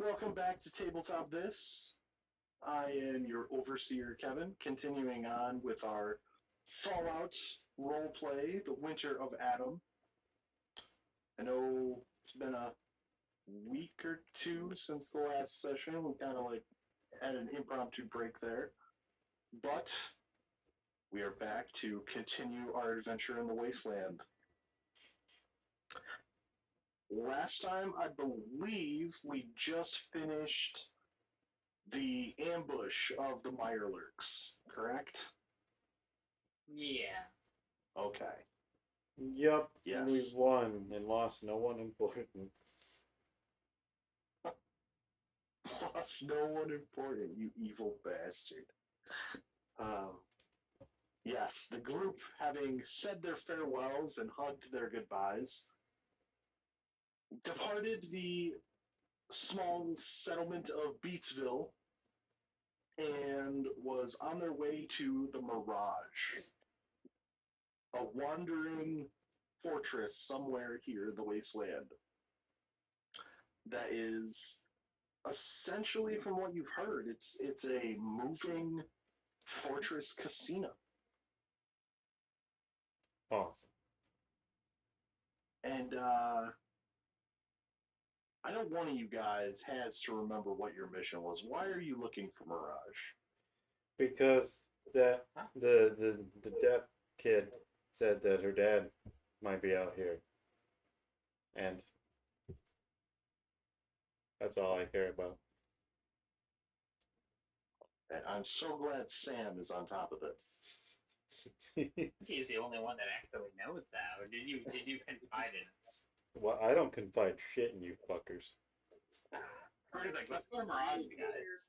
welcome back to Tabletop This. I am your overseer, Kevin, continuing on with our Fallout role play, The Winter of Adam. I know it's been a week or two since the last session. We kind of had an impromptu break there. But we are back to continue our adventure in the Wasteland. Last time, I believe we just finished the ambush of the Mirelurks, correct? Yeah. Okay. Yup, Yes. we won and lost no one important. Lost no one important, you evil bastard. Yes, the group, having said their farewells and hugged their goodbyes, departed the small settlement of Beatsville and was on their way to the Mirage, a wandering fortress somewhere here in the wasteland that is essentially, from what you've heard, it's a moving fortress casino. Awesome. And I know one of you guys has to remember what your mission was. Why are you looking for Mirage? Because the deaf kid said that her dad might be out here. And that's all I care about. And I'm so glad Sam is on top of this. He's the only one that actually knows that, or did you confide in us? Well, I don't confide shit in you fuckers. He's like, let's go to Mirage, guys.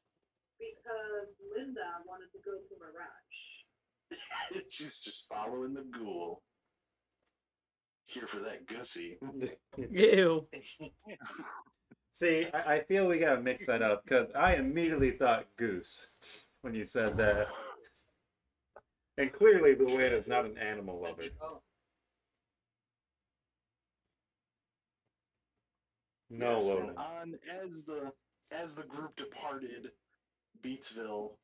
Because Linda wanted to go to Mirage. She's just following the ghoul. Here for that gussy. Ew. See, I feel we gotta mix that up because I immediately thought goose when you said that. And clearly Luann is not an animal lover. No, Yes, Loden. and as the group departed Beatsville,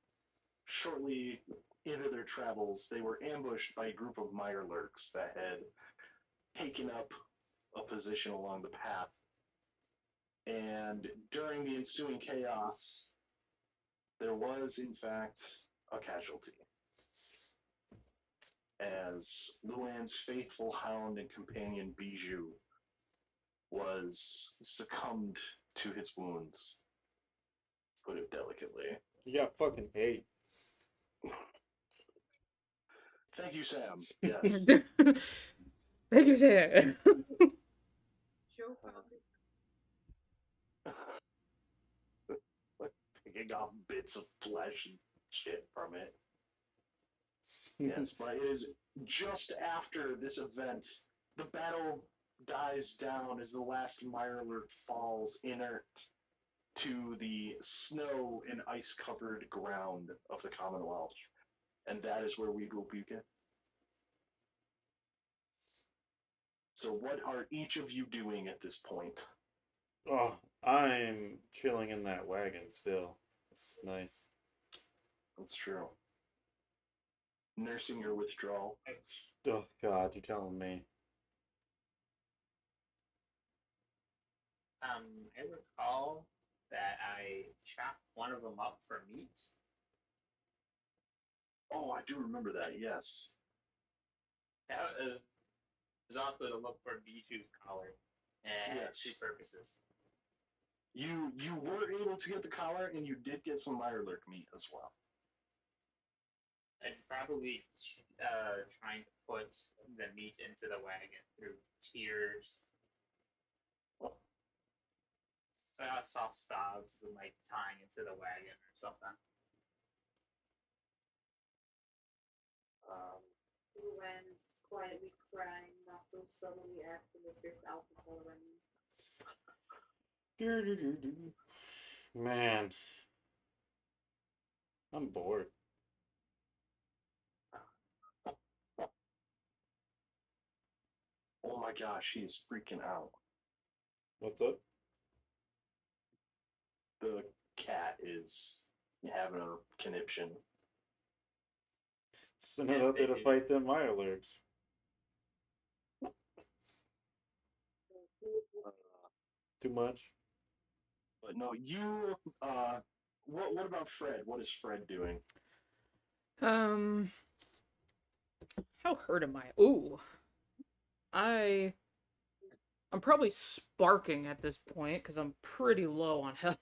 shortly into their travels, they were ambushed by a group of Mirelurks that had taken up a position along the path. And during the ensuing chaos, there was, in fact, a casualty. As Luann's faithful hound and companion Bijou was succumbed to his wounds, put it delicately. You got fucking 8. Thank you, Sam. Yes. Thank you, Sam. Joe found Picking off bits of flesh and shit from it. Yes, but it is just after this event, the battle dies down as the last Mirelurk falls inert to the snow and ice-covered ground of the Commonwealth. And that is where we will begin. So what are each of you doing at this point? Oh, I'm chilling in that wagon still. It's nice. That's true. Nursing your withdrawal. Oh God, you're telling me. I recall that I chopped one of them up for meat. Oh, I do remember that, yes. That was also to look for Bijou's collar. And Yes. two purposes. You were able to get the collar, and you did get some Mirelurk meat as well. I'd probably trying to put the meat into the wagon through tears. Soft stabs with like tying into the wagon or something. Luann's quietly crying, not so subtly asking if there's alcohol running. Man, I'm bored. Oh my gosh, he is freaking out. What's up? the cat is having a conniption. Send it out there to fight them Mirelurks. Too much? But no, you. What about Fred? What is Fred doing? How hurt am I? Ooh. I'm probably sparking at this point because I'm pretty low on health.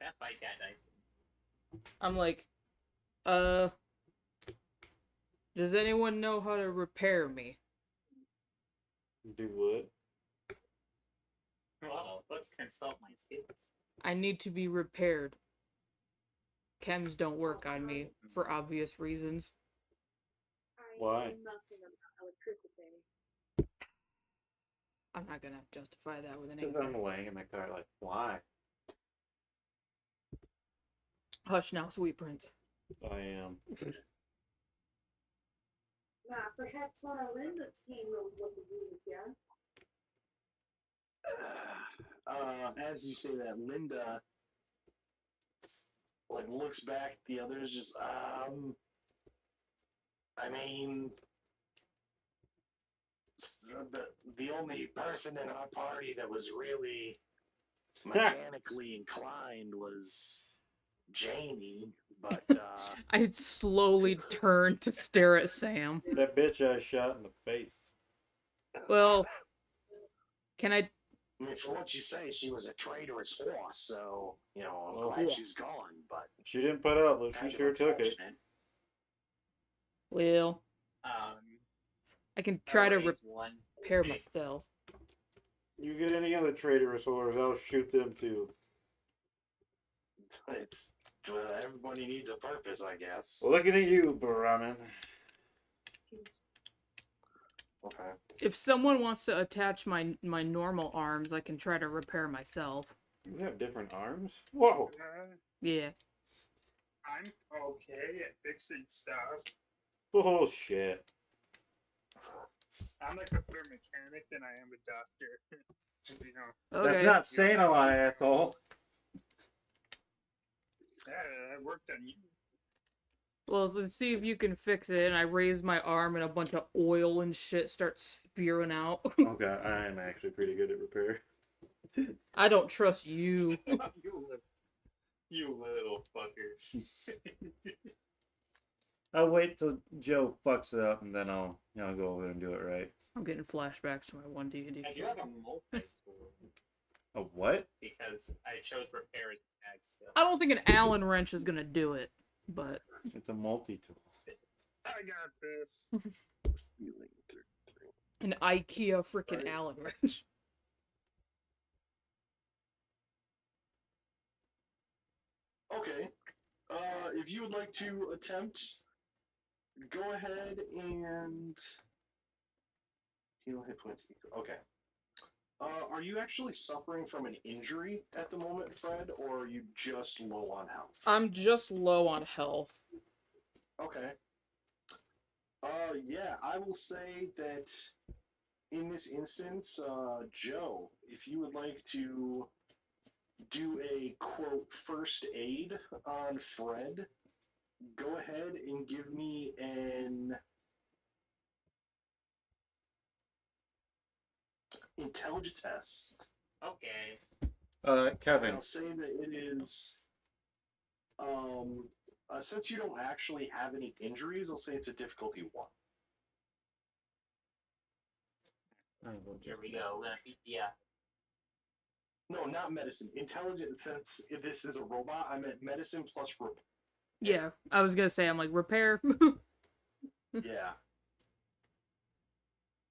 That fight got nice. I'm like, does anyone know how to repair me? Do what? Well, let's consult my skills. I need to be repaired. Chems don't work on me for obvious reasons. I Why? know nothing about electricity. I'm not gonna justify that with an Because answer. I'm laying in the car like, why? Hush now, sweet prince. I am. Perhaps one of Linda's team knows what to do with ya. As you say that, Linda like looks back at the others, just I mean, the only person in our party that was really mechanically inclined was Jamie, but I slowly turn to stare at Sam. That bitch I shot in the face. Well, can I? I mean, for what you say, she was a traitorous horse, so, you know, I'm Well, glad yeah. she's gone, but She didn't put up, but kind she of sure took it. unfortunate. Well, I can try to I'll raise one. repair big- myself. You get any other traitorous whores, I'll shoot them too. It's, everybody needs a purpose, I guess. Looking at you, Brahmin. Okay. If someone wants to attach my normal arms, I can try to repair myself. You have different arms? Whoa! Yeah. I'm okay at fixing stuff. Bullshit. I'm like a better mechanic than I am a doctor. You know, Okay. That's not saying a lot, asshole. yeah, I worked on you. Well, let's see if you can fix it. And I raise my arm, and a bunch of oil and shit starts spewing out. Okay, I am actually pretty good at repair. I don't trust you. You little fucker. I'll wait till Joe fucks it up, and then I'll go over and do it right. I'm getting flashbacks to my 1D&D. I do have a multi-tool A what? because I chose repair as a tag skill. I don't think an Allen wrench is gonna do it, but It's a multi-tool. I got this. an IKEA freaking Right. Allen wrench. Okay. If you would like to attempt, go ahead and heal hit points. Okay. Are you actually suffering from an injury at the moment, Fred, or are you just low on health? I'm just low on health. Okay. Yeah, I will say that in this instance, Joe, if you would like to do a quote first aid on Fred, go ahead and give me an intelligence test. Okay. Kevin. I'll say that it is since you don't actually have any injuries, I'll say it's a difficulty 1. Here we go. Yeah. No, not medicine. Intelligence, since this is a robot, I meant medicine plus repair. Yeah, I was gonna say I'm like repair. Yeah.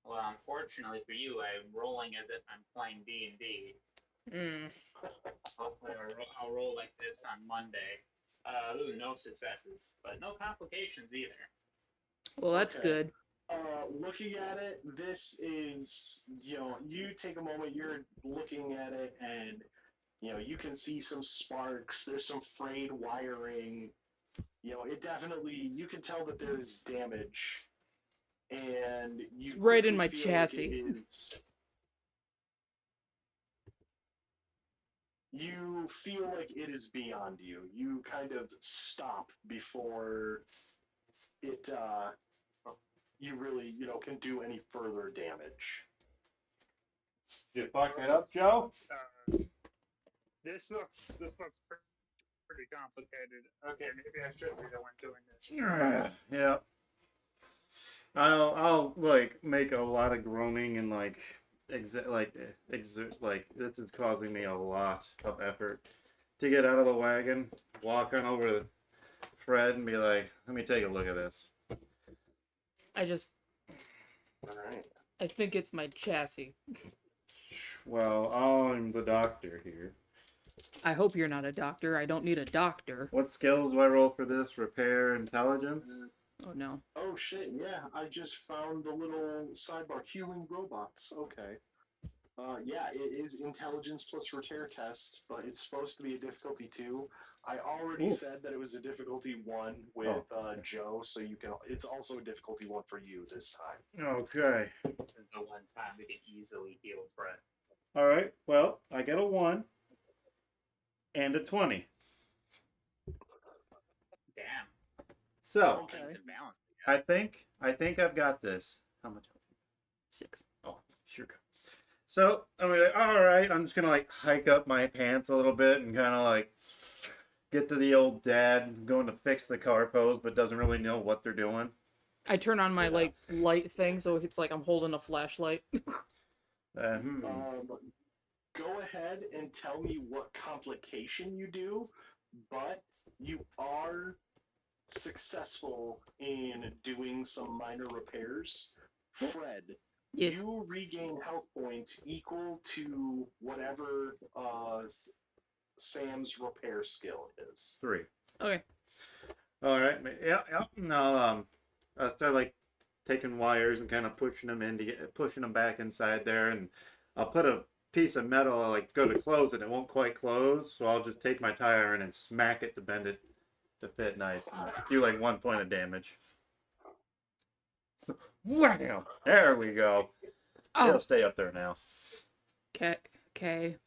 Well, unfortunately for you, I'm rolling as if I'm playing D&D. Mm. Hopefully I'll roll like this on Monday. No successes, but no complications either. Well, that's Okay. good. Looking at it, this is, you take a moment, you're looking at it, and, you can see some sparks, there's some frayed wiring, it definitely, you can tell that there's damage, and you It's right in quickly my feel like chassis. it is you feel like it is beyond you. You kind of stop before it, you really, can do any further damage. Did you fuck it up, Joe? This looks pretty complicated. Okay, maybe I should be the one doing this. Yeah. I'll like make a lot of groaning and like this is causing me a lot of effort to get out of the wagon, walk on over to Fred and be like, let me take a look at this. I just, All right. I think it's my chassis. Well, I'm the doctor here. I hope you're not a doctor. I don't need a doctor. What skills do I roll for this? Repair intelligence? Oh no. Oh shit, yeah, I just found the little sidebar healing robots. Okay. Yeah, it is intelligence plus repair test, but it's supposed to be a difficulty 2. I already Oof. said that it was a difficulty 1 with Joe, so it's also a difficulty 1 for you this time. Okay. This is the one time we can easily heal Brett. All right. Well, I get a 1 and a 20. Damn. So, Okay. Even balance, I think I've got this. How much? 6. Oh, sure. So I'm like, all right. I'm just gonna like hike up my pants a little bit and kind of like get to the old dad going to fix the car pose, but doesn't really know what they're doing. I turn on my Yeah. like light thing, so it's like I'm holding a flashlight. Hmm. Go ahead and tell me what complication you do, but you are successful in doing some minor repairs. Fred, Yes. you regain health points equal to whatever Sam's repair skill is. 3. Okay. All right. Yeah. No. I start like taking wires and kind of pushing them back inside there, and I'll put a piece of metal. I like go to close it, it won't quite close, so I'll just take my tire iron and smack it to bend it to fit nice. And do like 1 point of damage. Wham! There we go. Oh. It'll stay up there now. Okay.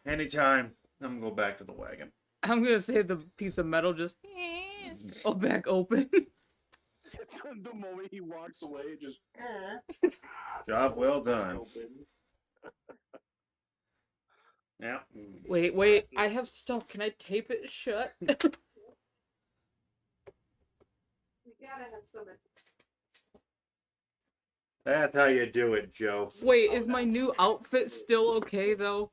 Anytime. I'm gonna go back to the wagon. I'm gonna say the piece of metal just back open. The moment he walks away, it just Job well done. open. Yeah. Wait. I have stuff. Can I tape it shut? We gotta have some. That's how you do it, Joe. Wait, is my new outfit still okay though?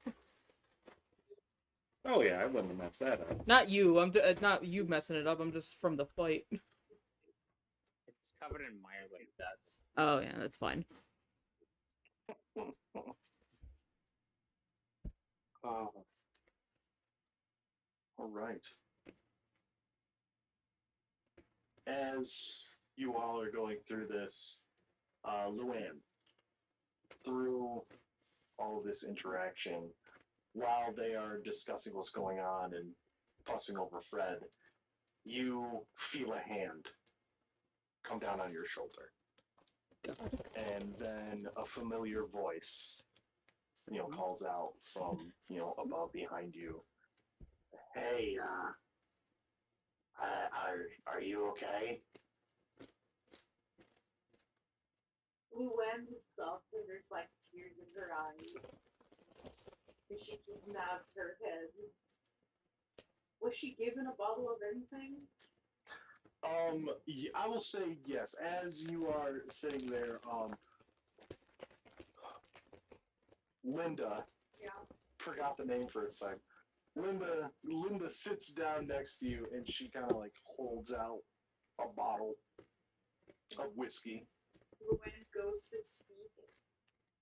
Oh yeah, I wouldn't have messed that up. Not you. Not you messing it up. I'm just from the fight. It's covered in mire like guts. Oh yeah, that's fine. All right. As you all are going through this, Luann, through all of this interaction, while they are discussing what's going on and fussing over Fred, you feel a hand come down on your shoulder. And then a familiar voice, calls out from, above behind you. Hey, are you okay? Luann looks up and there's like tears in her eyes. And she just nods her head. Was she given a bottle of anything? I will say yes. As you are sitting there, Linda, Yeah. forgot the name for a sec. Linda sits down next to you and she kind of like holds out a bottle of whiskey. Luann goes to speak,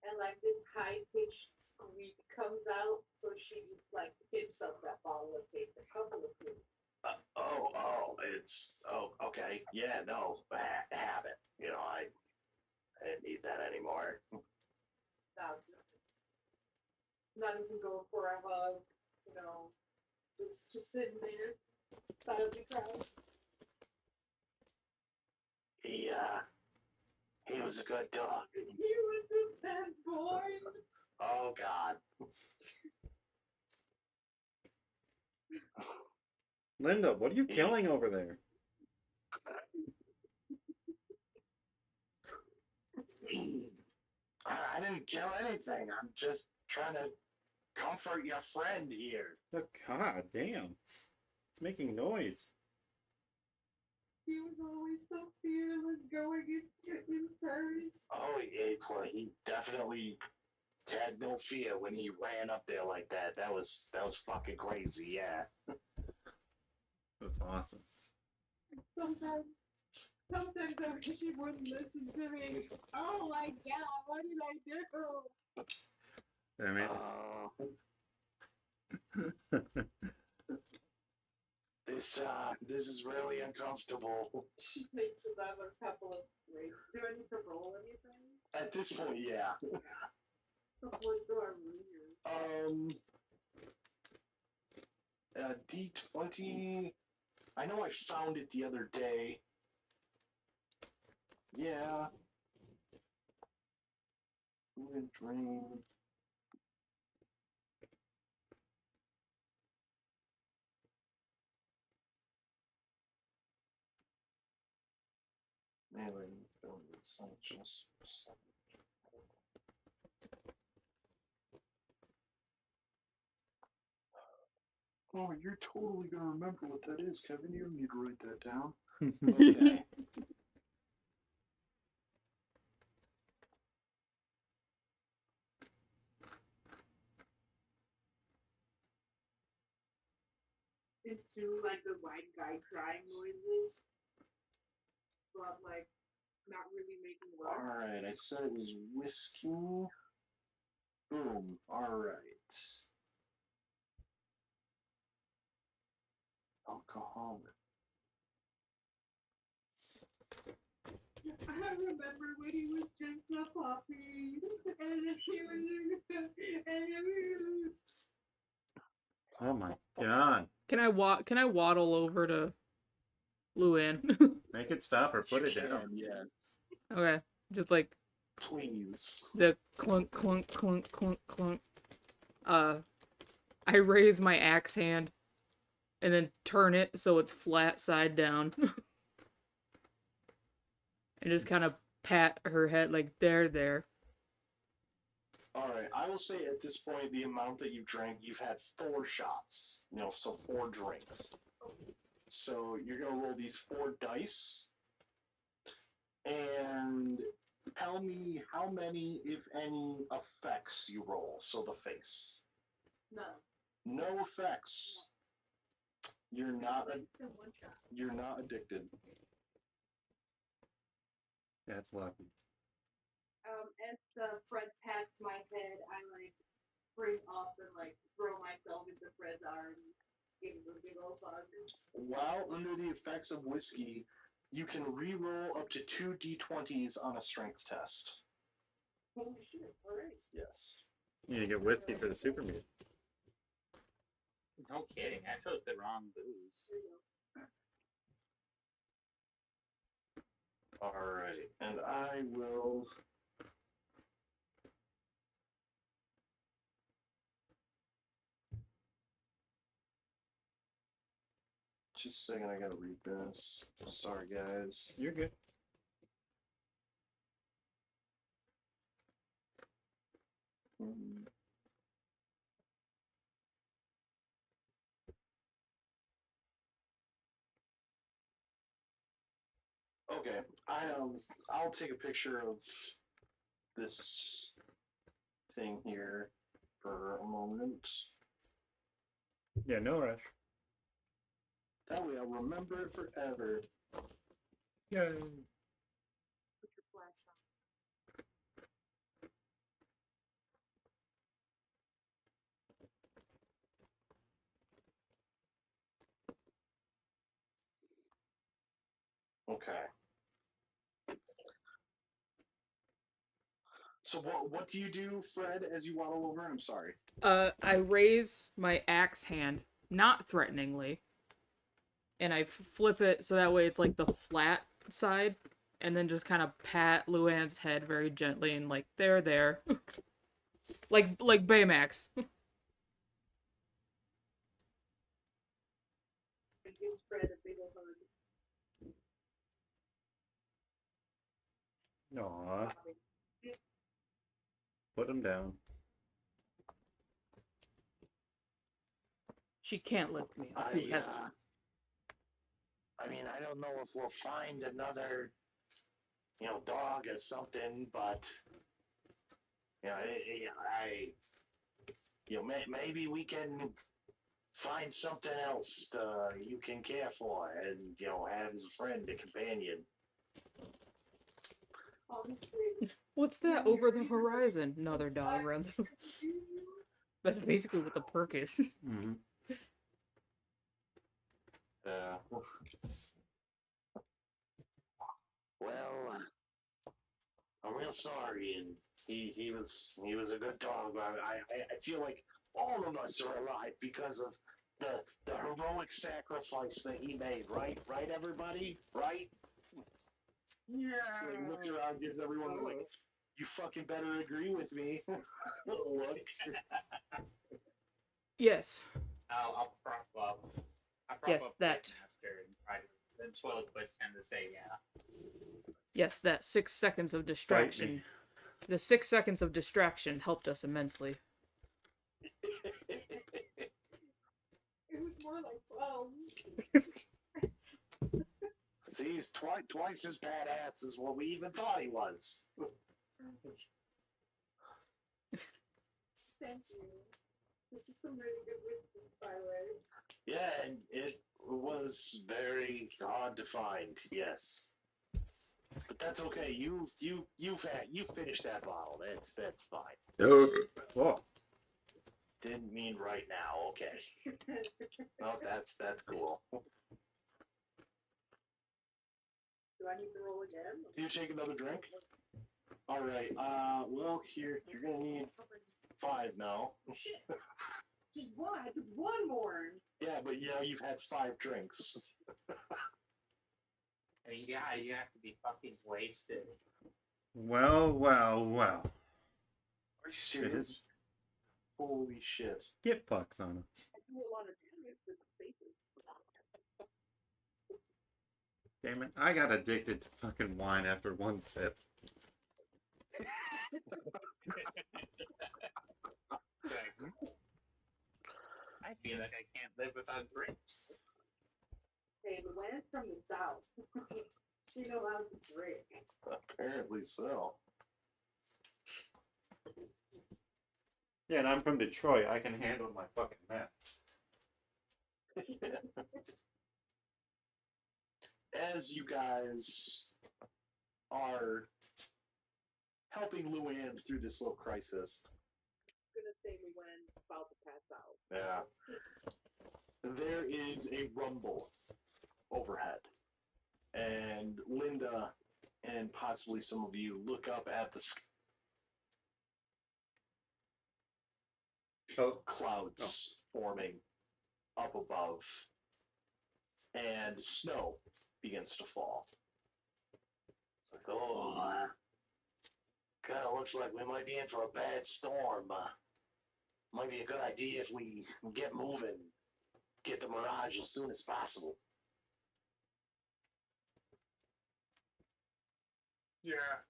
and like this high-pitched squeak comes out, so she just like tips up that bottle and takes a couple of sips. Okay. Yeah, no, have it. I didn't need that anymore. Not even go for a hug, it's just sitting there, side of the crowd. He was a good dog. He was the best boy. Oh God. Linda, what are you killing over there? I didn't kill anything. I'm just trying to comfort your friend here. Oh, God damn. It's making noise. He was always so fearless going in first. Oh, he definitely had no fear when he ran up there like that. That was fucking crazy. Yeah. That's awesome. Sometimes I wish he wouldn't listen to me. Oh my god, what did I do? I mean, This is really uncomfortable. She takes another couple of breaks. Do I need to roll anything? At this point, yeah. What do I read? D20. I know I found it the other day. Yeah. Fluid drain. Melee essentials. Oh, you're totally gonna remember what that is, Kevin. You don't need to write that down. Okay. Into like the white guy crying noises, but like not really making work. Alright, I said it was whiskey. Boom. Alright. Alcoholic. I remember when he was just a puppy, and he was, and oh my God. Can I waddle over to Luann? Make it stop or put it You down. can, yes. Okay. Just like Please. the clunk clunk clunk clunk clunk. I raise my axe hand and then turn it so it's flat side down. And just kind of pat her head like there. Alright, I will say at this point, the amount that you've drank, you've had 4 shots. So 4 drinks. So you're gonna roll these 4 dice. And tell me how many, if any, effects you roll. So the face. no. No effects. You're not One shot. you're not addicted. That's lucky. As Fred pats my head, I like spring up and like throw myself into Fred's arms, give him a big old hug. While under the effects of whiskey, you can re-roll up to 2 d20s on a strength test. Holy shit! All right. Yes. You need to get whiskey for the super meat. No kidding. I chose the wrong booze. There you go. Alright, and I will. Just a second, I gotta read this. Sorry, guys. You're good. Hmm. Okay, I'll take a picture of this thing here for a moment. Yeah, no rush. That way I'll remember it forever. Yay. Put your flash on. Okay. So what do you do, Fred, as you waddle over? I'm sorry. I raise my axe hand, not threateningly, and I flip it so that way it's like the flat side, and then just kind of pat Luann's head very gently and like there, like Baymax. Aw. Put him down. She can't lift me. I'm too heavy. I mean, I don't know if we'll find another, dog or something, but maybe we can find something else you can care for, and have as a friend, a companion. What's that over the horizon? Another dog runs. That's basically what the perk is. Mm-hmm. Well, I'm real sorry, and he was a good dog. But I feel like all of us are alive because of the heroic sacrifice that he made. Right, everybody, right? Yeah. Like, look around, gives everyone like, you fucking better agree with me. Look. Yes. I'll prop up. Yes, up that. Master and try to. Then Swirlquist tend to say, yeah. Yes, that 6 seconds of distraction. The 6 seconds of distraction helped us immensely. It was more like 12. See, he's twice as badass as what we even thought he was. Thank you. This is some really good wisdom, by the way. Yeah, and it was very hard to find. Yes, but that's okay. You finished that bottle. That's fine. Whoa. Didn't mean right now. Okay. No, that's cool. Do I need to roll again? Do you take another drink? All right. Well, here you're gonna need 5 now. Shit. Just one. I took one more. Yeah, but you've had 5 drinks. I mean, yeah, you have to be fucking wasted. Well. Are you It serious? is. Holy shit. Get pucks on him. I do a lot of damage with the faces. Damn it. I got addicted to fucking wine after one sip. I feel like I can't live without drinks. Hey, but when it's from the south, she knows how to drink. Apparently so. Yeah, and I'm from Detroit. I can handle my fucking meth. As you guys are helping Luann through this little crisis, I'm gonna say we went about to pass out. yeah, there is a rumble overhead, and Linda and possibly some of you look up at the clouds forming up above, and snow begins to fall. It's like, oh, kind of looks like we might be in for a bad storm. Might be a good idea if we get moving, get the Mirage as soon as possible. Yeah,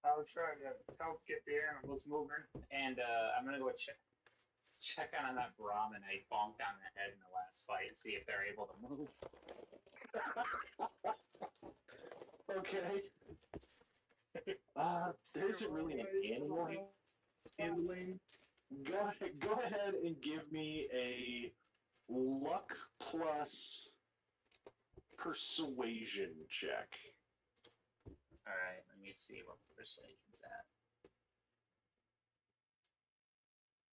I'll try to help get the animals moving. And I'm gonna go check on that Brahmin I bonked on the head in the last fight, see if they're able to move. Okay. There isn't really an animal handling. Go ahead and give me a luck plus persuasion check. Alright, let me see what persuasion's at.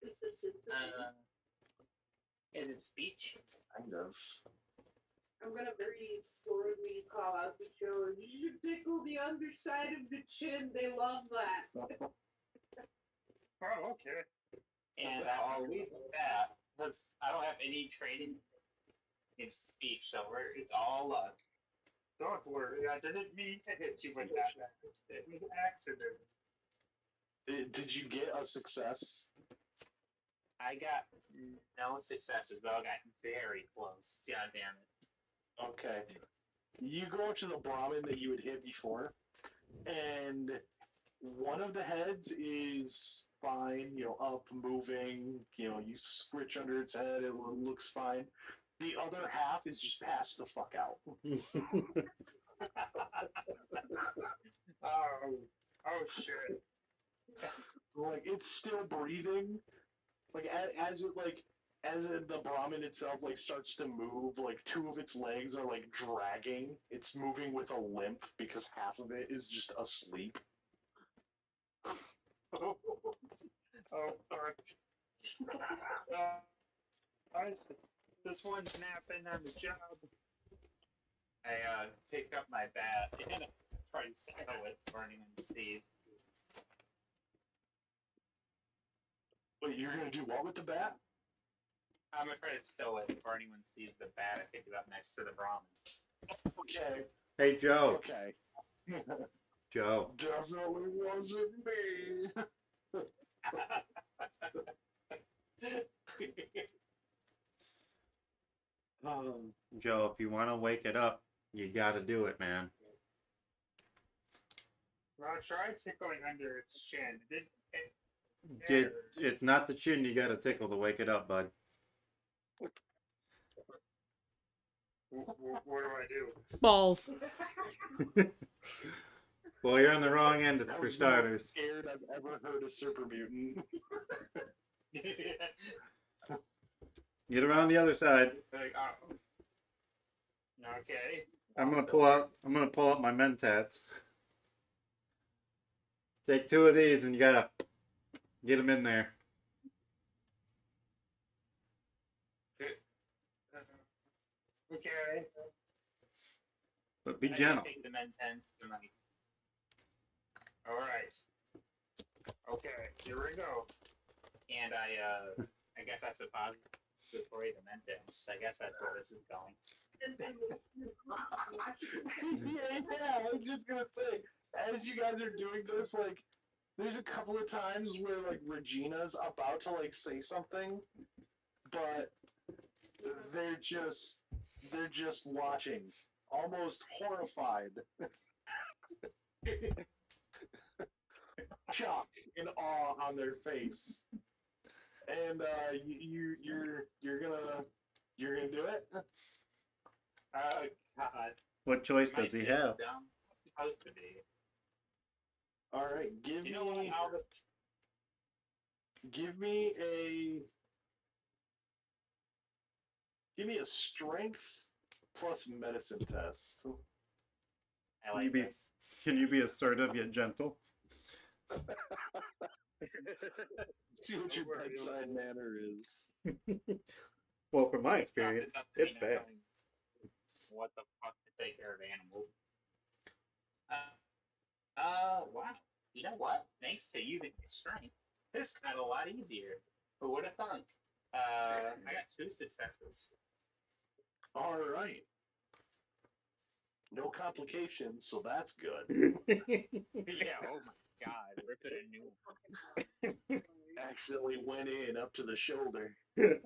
Is this Is it speech? Kind of. I'm gonna very slowly call out the show. You should tickle the underside of the chin. They love that. Oh, okay. And I'll leave with that, because I don't have any training in speech, so it's all luck. Don't worry, I didn't mean to hit you with that. It was an accident. Did you get a success? I got no successes, but I got very close. God damn it. Okay. You go up to the Brahmin that you had hit before, and one of the heads is fine, up, moving, you scritch under its head, it looks fine. The other half is just passed the fuck out. Oh shit. Like, it's still breathing. Like, as the Brahmin itself, like, starts to move, like, two of its legs are, like, dragging. It's moving with a limp because half of it is just asleep. Oh fuck. This one's napping on the job. I pick up my bat and try to stow it, burning in the seas. Wait, you're gonna do what with the bat? I'm gonna try to stow it before anyone sees the bat. I pick it up next to the Brahmin. Okay, Hey, Joe. okay. Joe. Definitely wasn't me. Joe, if you want to wake it up, you got to do it, man. Well, try tickling under its chin. It's not the chin you got to tickle to wake it up, bud. What do I do? Balls. Well, you're on the wrong end That for was the most starters. scared I've ever heard a super mutant. Get around the other side. Like, oh. Okay. I'm gonna pull out my mentats. Take two of these and you gotta get them in there. Okay. But be I gentle. take the Mentens to my All right. Okay. Here we go. and I guess I suppository the Mentens. I guess that's where this is going. yeah, I was just gonna say, as you guys are doing this, like, there's a couple of times where, like, Regina's about to, like, say something, but they're just watching, almost horrified. Shock and awe on their face. And you're gonna do it? Oh God. What choice My does he kid's have? dumb. It's supposed to be. All right, You know what? I'll just give me a strength plus medicine test. I like be- this. Can you be assertive yet gentle? See what your bedside manner is. Well, from my It's not- experience, up to me it's not bad. knowing What the fuck to take care of animals? Wow. You know what? Thanks to using my strength, this got a lot easier. Who would have thought? I got 2 successes. All right. No complications, so that's good. Yeah. Oh my God. Rip it a new one. Accidentally went in up to the shoulder. Alright.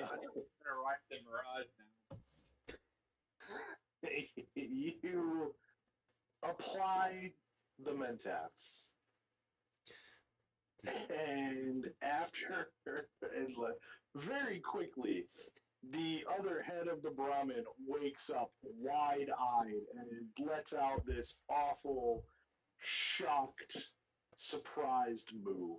I'm gonna wipe the mirage now. You apply the mentats. And after, and very quickly, the other head of the Brahmin wakes up wide-eyed and lets out this awful, shocked, surprised moo.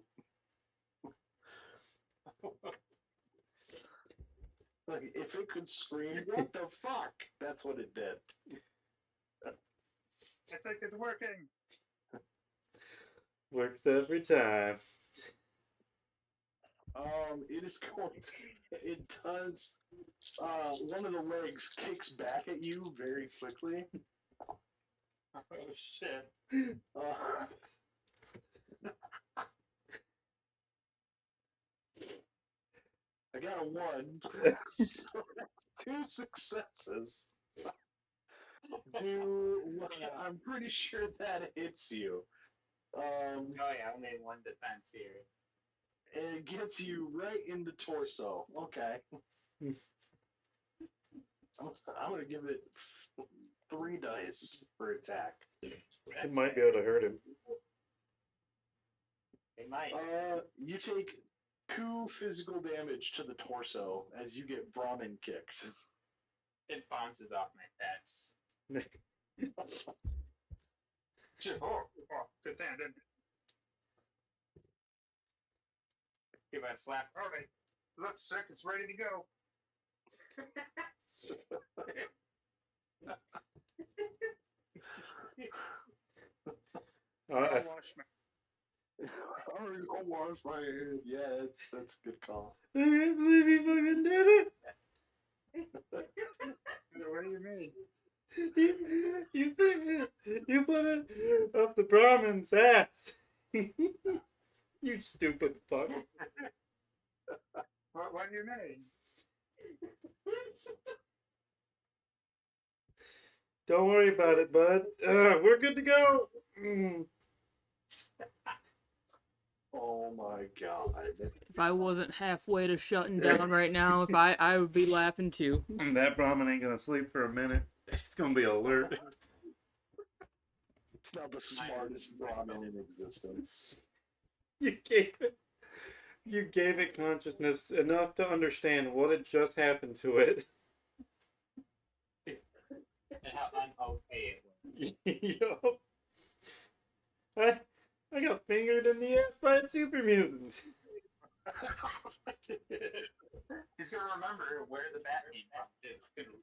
Like, if it could scream, what the fuck? That's what it did. I think it's working. Works every time. It is going. It does. One of the legs kicks back at you very quickly. Oh shit. I got a 1. So that's 2 successes. I'm pretty sure that hits you. Oh yeah, only 1 defense here. And it gets you right in the torso. Okay. I'm gonna give it 3 dice for attack. It might be able to hurt him. They might. You take 2 physical damage to the torso as you get Brahmin kicked. It bounces off my pecs. Oh, good thing I didn't. Give it a slap. All right, looks sick. It's ready to go. I'll wash my. Alright, I'll wash my head. Yeah, that's a good call. I can't believe you fucking did it. What do you mean? You put it up the Brahmin's ass. You stupid fuck. What do you mean? Don't worry about it, bud. We're good to go. Mm. Oh my god. If I wasn't halfway to shutting down right now, if I would be laughing too. That Brahmin ain't gonna sleep for a minute. It's gonna be alert. It's not the smartest Brahmin in existence. You gave it consciousness enough to understand what had just happened to it. And how un-okay it was. Yo. I got fingered in the ass by a super mutant. He's gonna remember where the bat came from.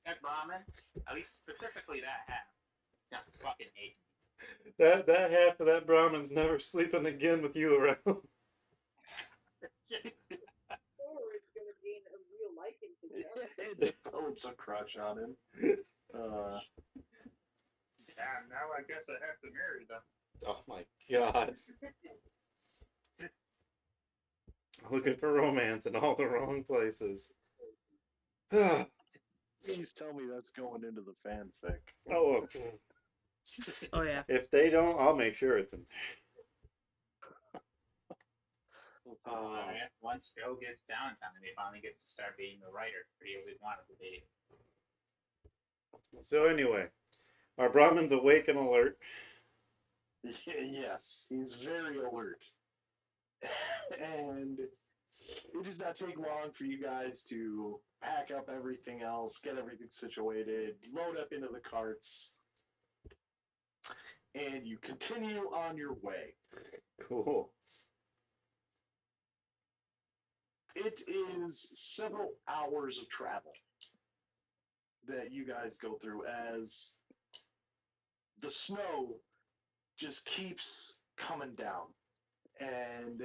That Brahmin, at least specifically that half, not fucking hate me. That half of that Brahmin's never sleeping again with you around. Or it's gonna gain a real liking to them. It develops a crush on him. Yeah, now I guess I have to marry them. Oh my god. Looking for romance in all the wrong places. Please tell me that's going into the fanfic. Oh, Oh yeah. if they don't, I'll make sure it's in I guess once Joe gets downtime, he finally gets to start being the writer that he always wanted to be. there. So anyway, our Brahmin's awake and alert. Yes, he's very alert. And it does not take long for you guys to pack up everything else, get everything situated, load up into the carts, and you continue on your way. Cool. It is several hours of travel that you guys go through as the snow just keeps coming down. And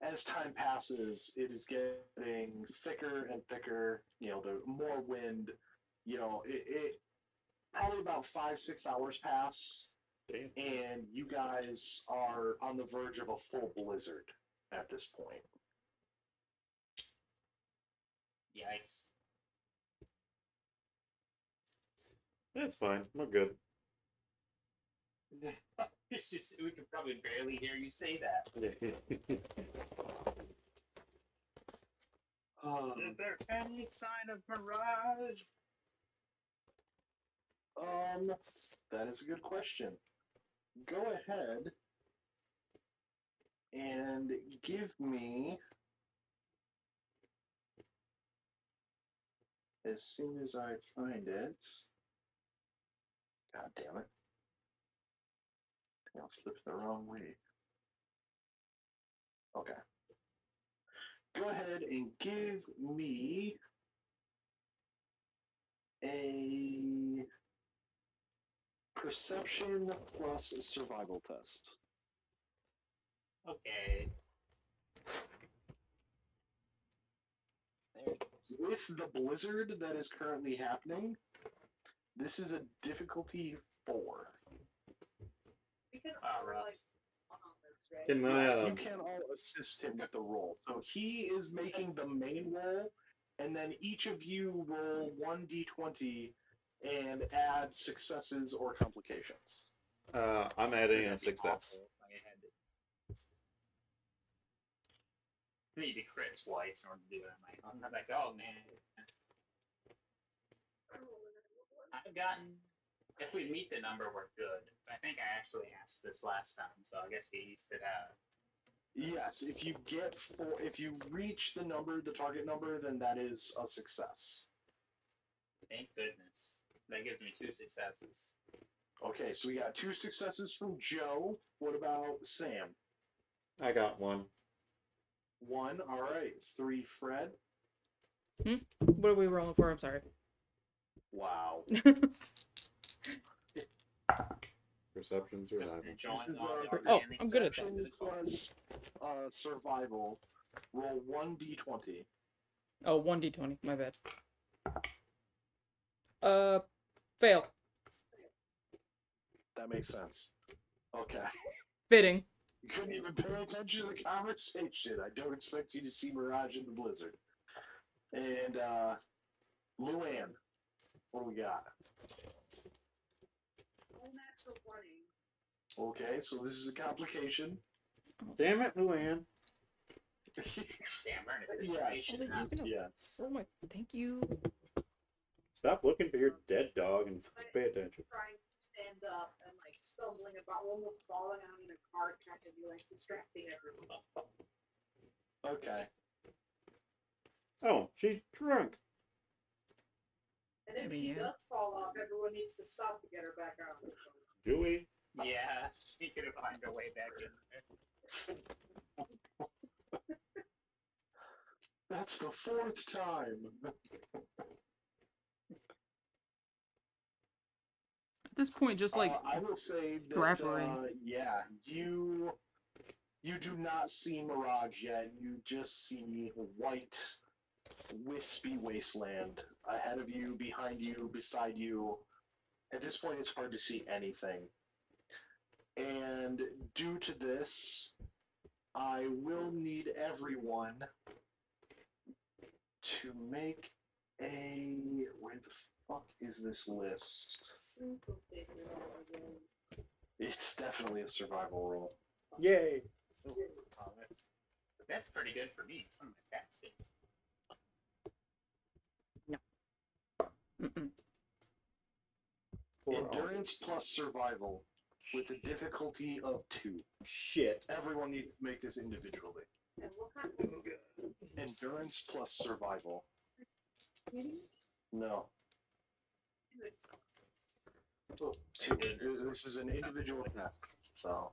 as time passes, it is getting thicker and thicker. You know, the more wind. You know, it probably about 5-6 hours pass, Damn. and you guys are on the verge of a full blizzard at this point. Yikes. That's fine. We're good. It's just, we can probably barely hear you say that. Is there any sign of mirage? That is a good question. Go ahead and give me, as soon as I find it. God damn it. I flipped the wrong way. Okay. Go ahead and give me a perception plus a survival test. Okay. There it is. With the blizzard that is currently happening, this is a difficulty 4. We can Alright. all like on this, right? Can Yes, I, you can all assist him with the roll. So he is making the main roll, and then each of you roll 1d20 and add successes or complications. I'm adding a That'd be success. awful if I had to- I need to crit twice in order to do that. I'm like, oh man. I've gotten If we meet the number, we're good. I think I actually asked this last time, so I guess he used it out. Yes, if you reach the target number, then that is a success. Thank goodness. That gives me 2 successes. Okay, so we got 2 successes from Joe. What about Sam? I got one. 1. All right. 3, Fred. What are we rolling for? I'm sorry. Wow. Perception, survival. Just enjoying This is, all the Oh, organic I'm good at that. section of the Plus survival. Roll 1d20. Oh, 1d20. My bad. Fail. That makes sense. Okay. Fitting. You couldn't even pay attention to the conversation. I don't expect you to see Mirage in the Blizzard. And Luann, what do we got? Oh, natural 20. Okay, so this is a complication. Damn it, Luann. Damn, we're in a Yeah. situation. Oh, you can- Yes. Oh my. Thank you. Stop looking for your dead dog and pay attention. Trying to stand up and like stumbling about, almost falling out in a car, trying to be like distracting everyone. Okay. Oh, she's drunk. And if I mean, she yeah. does fall off, everyone needs to stop to get her back on. Do we? Yeah, he could have found a way back in there. That's the 4th time. At this point, just like I will say that grab her in. yeah, you do not see Mirage yet. You just see white, wispy wasteland ahead of you, behind you, beside you. At this point, it's hard to see anything. And due to this, I will need everyone to make a... Where the fuck is this list? It's definitely a survival roll. Yay. Oh, that's pretty good for me. It's one of my stat skills. Mm-mm. Poor Endurance plus survival with a difficulty of 2. Shit. Everyone needs to make this individually. And what kind of Endurance plus survival. No. Oh, 2. This is an individual test. So.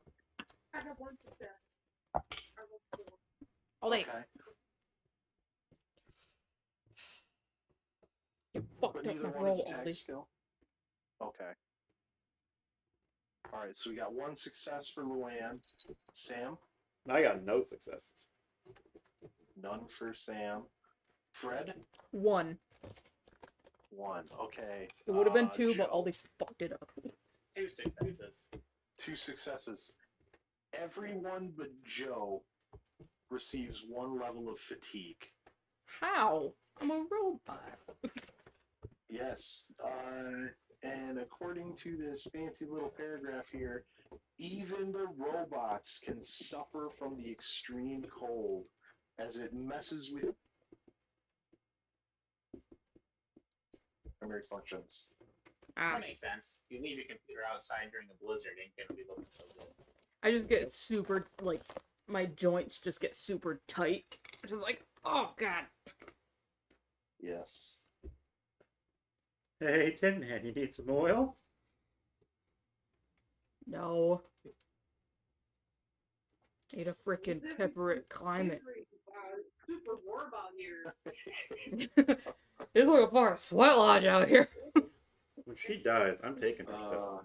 I have 1 success. I rolled 4. Oh, they Okay. you But fucked up neither my one is roll, attack Ollie. skill. Okay. Alright, so we got 1 success for Luann. Sam? I got no successes. None for Sam. Fred? 1. 1. Okay. It would have been 2, but Joe. Ollie fucked it up. 2 successes. 2 successes. Everyone but Joe receives 1 level of fatigue. How? I'm a robot. Yes. And according to this fancy little paragraph here, even the robots can suffer from the extreme cold as it messes with memory functions. Ah, That makes sense. You leave your computer outside during a blizzard, ain't gonna be looking so good. I just get super, like, my joints just get super tight. Just like, oh god. Yes. Hey, Tin Man, you need some oil? No. Need a freaking temperate climate. Super warm out here. It's like a fire sweat lodge out here. When she dies, I'm taking her stuff.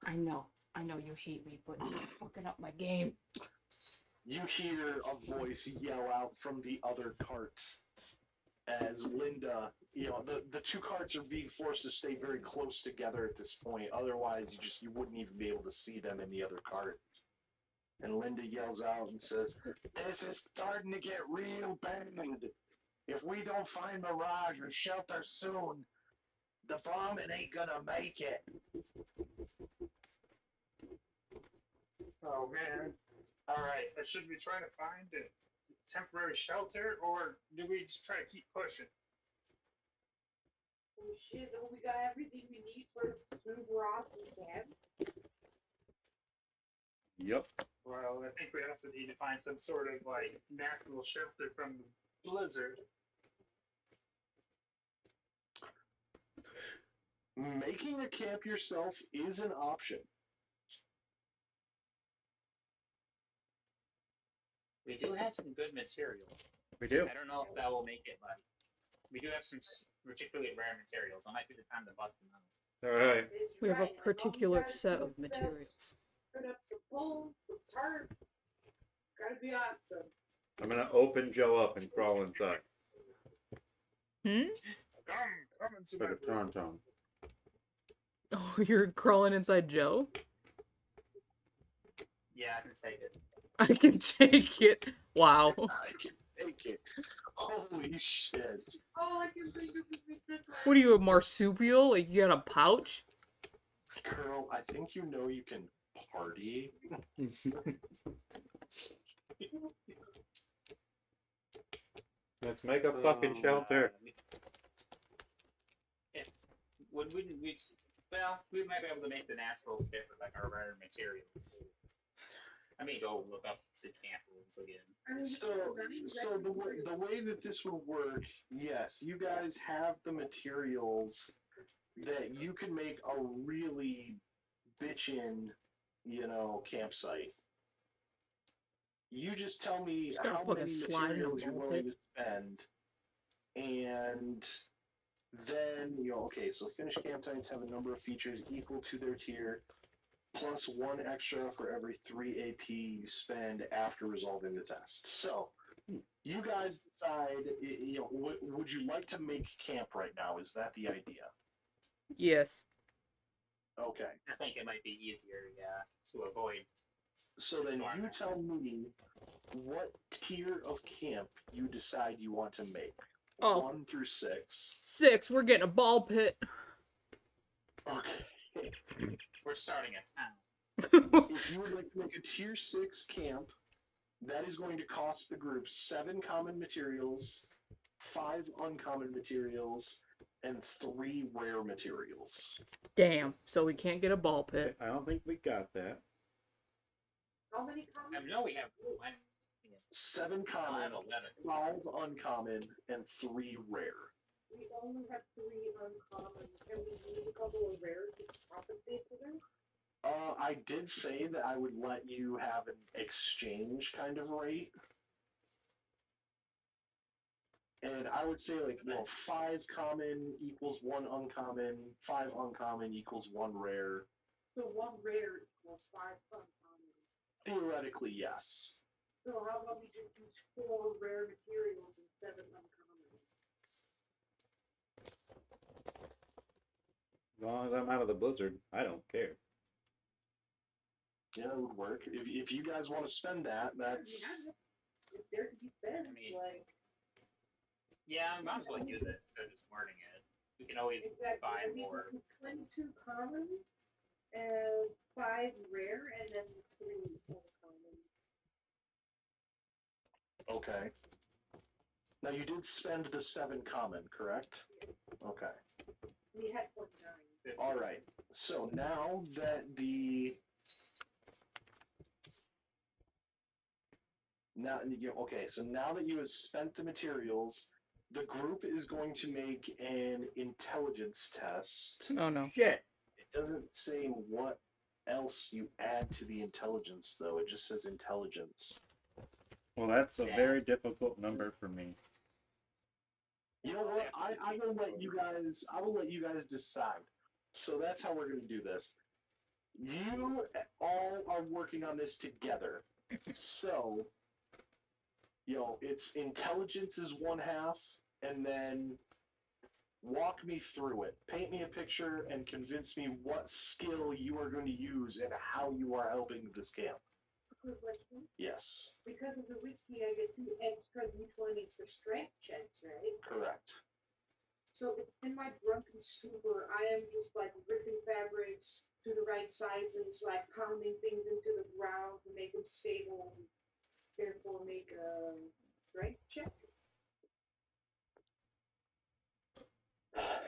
I know you hate me, but you're fucking up my game. You hear a voice yell out from the other cart as Linda, the 2 carts are being forced to stay very close together at this point. Otherwise, you wouldn't even be able to see them in the other cart. And Linda yells out and says, "This is starting to get real bad. If we don't find Mirage or shelter soon, the bombing ain't gonna make it." Oh man. Alright, should we try to find a temporary shelter or do we just try to keep pushing? Oh shit, oh, we got everything we need for smooth Ross and Cam. Yep. Well, I think we also need to find some sort of like natural shelter from the blizzard. Making a camp yourself is an option. We do have some good materials. We do. I don't know if that will make it, but we do have some particularly rare materials. That might be the time to bust them out. All right. It's We have a right, like, all we particular gotta set do of is materials. Put up some poles, some tarps. Gotta be awesome. I'm gonna open Joe up and crawl inside Hmm? Come into for my the blizzard. tauntaun. Oh, you're crawling inside Joe? Yeah, I can take it. I can take it. Wow. I can take it. Holy shit. All I can think of is this. What are you, a marsupial? Like you got a pouch? Girl, I think you know you can party. Let's make a fucking shelter. Yeah. Well, we might be able to make the natural fit with like our rare materials. I mean, go look up the camp rules again. I mean, So the way that this would work, yes, you guys have the materials that you can make a really bitchin', campsite. You just tell me Just gotta how fucking many slide in a materials you're ball willing pit. to spend, and then okay. So finished campsites have a number of features equal to their tier, plus 1 extra for every 3 AP you spend after resolving the test. So you guys decide. Would you like to make camp right now? Is that the idea? Yes. Okay. I think it might be easier, yeah, to avoid. So then you tell me what tier of camp you decide you want to make. Oh. 1 through 6. 6, we're getting a ball pit. Okay. We're starting at 10. If you would like to make a tier 6 camp, that is going to cost the group 7 common materials, 5 uncommon materials, and 3 rare materials. Damn, so we can't get a ball pit. I don't think we got that. How many I comments? know we have 7 common, 11. 5 uncommon, and 3 rare. We only have 3 uncommon, and we need a couple of rares to compensate for them. I did say that I would let you have an exchange kind of rate. And I would say 5 common equals 1 uncommon, 5 uncommon equals 1 rare. So 1 rare equals 5 uncommon. Theoretically, yes. So how about we just use 4 rare materials and 7 uncommon? As long as I'm out of the blizzard, I don't care. Yeah, it would work. If you guys want to spend that, that's... If there to be spent, I mean, like... Yeah, I might as well use it instead of just wording it. We can always Exactly. buy I mean, more. 22 common, and 5 rare, and then 3 uncommon. Okay. Now, you did spend the 7 common, correct? Okay. We had 49. All right. So now that so now that you have spent the materials, the group is going to make an intelligence test. Oh no. Shit. It doesn't say what else you add to the intelligence, though. It just says intelligence. Well, that's a very difficult number for me. You know what? I will let you guys decide. So that's how we're going to do this. You all are working on this together. So, it's intelligence is 1 half, and then walk me through it. Paint me a picture and convince me what skill you are going to use and how you are helping this camp. Quick question. Yes, Because of the whiskey, I get 2 extra d20s for strength checks, right? correct. So in my drunken stupor, I am just like ripping fabrics to the right sizes, like pounding things into the ground to make them stable, and therefore make a strength check.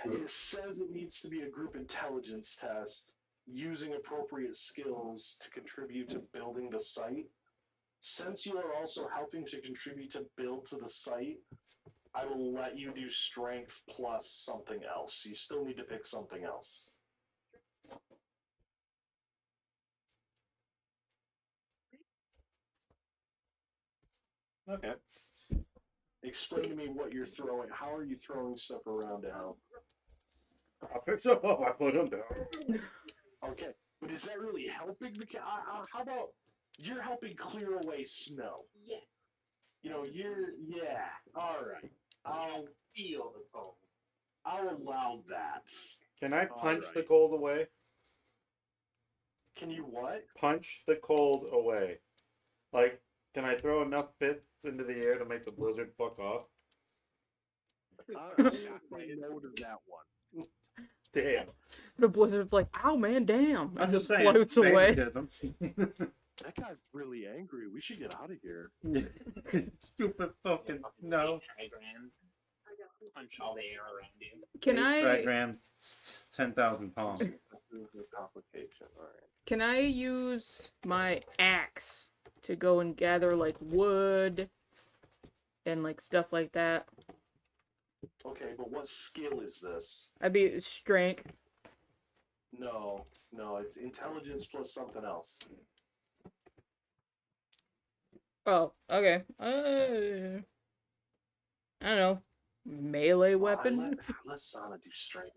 It says it needs to be a group intelligence test using appropriate skills to contribute to building the site. Since you are also helping to contribute to build to the site, I will let you do strength plus something else. You still need to pick something else. Okay. Explain to me what you're throwing. How are you throwing stuff around to help? I pick stuff up, I put them down. Okay, but is that really helping the how about you're helping clear away snow? Yes. You know, yeah. All right. I'll Feel the cold. I'll allow that. Can I punch the Alright. cold away? Can you what? Punch the cold away. Like, can I throw enough fists into the air to make the blizzard fuck off? I'm gonna say no to that one. Damn. The blizzard's like, ow, man, damn. I'm And just saying, floats away. favoritism. That guy's really angry. We should get out of here. Stupid fucking no. Trigrams. I got Punch all the air around you. Can 8 I trigrams, 10,000 pounds. This is the complication. All right. can I use my axe to go and gather like wood and like stuff like that? Okay, but what skill is this? I'd be strength. No, it's intelligence plus something else. Oh, okay. I don't know. Melee weapon? Let Sana do strength.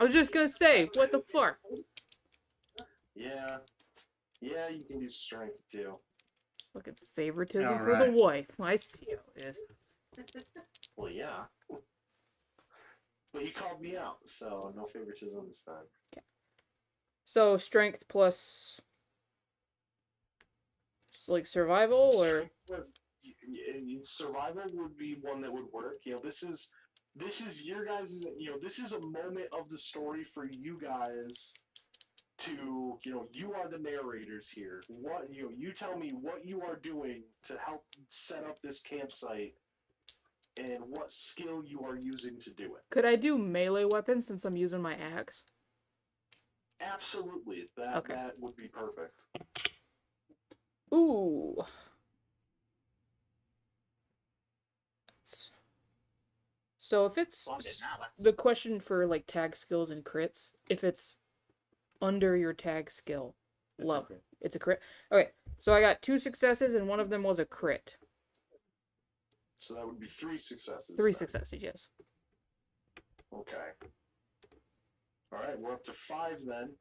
I was just gonna say, what the fuck? Yeah, you can do strength too. Fucking favoritism for the Alright. wife. I see how it is. Well, yeah. But he called me out, so no favoritism this time. So strength plus just like survival or Survival would be one that would work. You know, this is your guys'. You know, this is a moment of the story for you guys to. You know, you are the narrators here. What you tell me what you are doing to help set up this campsite, and what skill you are using to do it. could I do melee weapon since I'm using my axe? Absolutely, Okay. that would be perfect. Ooh. So if it's Well, it's not. That's the question for like tag skills and crits, if it's under your tag skill It's level, okay. it's a crit. Okay, so I got 2 successes and one of them was a crit. So that would be 3 successes. 3 then. successes, yes. Okay. All right, we're up to 5 then.